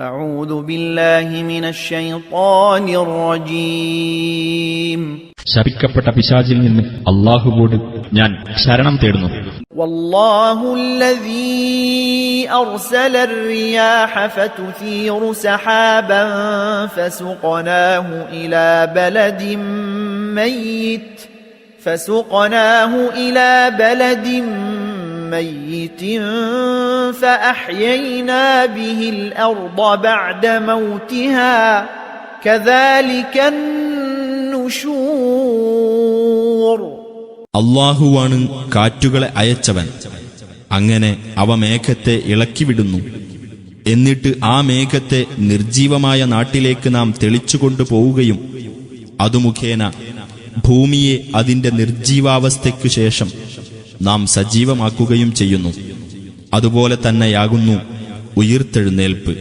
أعوذ بالله من الشيطان الرجيم. ശപിക്കപ്പെട്ട പിശാചിൽ നിന്ന് അല്ലാഹുവോട് ഞാൻ ശരണം തേടുന്നു. والله الذي أرسل الرياح فتثير سحابا فسقناه إلى بلد ميت فأحيينا به الأرض بعد موتها كذلك النشور. അല്ലാഹുവാണ് കാറ്റുകളെ അയച്ചവൻ. അങ്ങനെ അവ മേഘത്തെ ഇളക്കിവിടുന്നു. എന്നിട്ട് ആ മേഘത്തെ നിർജീവമായ നാട്ടിലേക്ക് നാം തെളിച്ചുകൊണ്ടു പോവുകയും അതു മുഖേന ഭൂമിയെ അതിന്റെ നിർജീവാവസ്ഥയ്ക്കു ശേഷം നാം സജീവമാക്കുകയും ചെയ്യുന്നു. അതുപോലെ തന്നെയാകുന്നു ഉയിർത്തെഴുന്നേൽപ്പ്.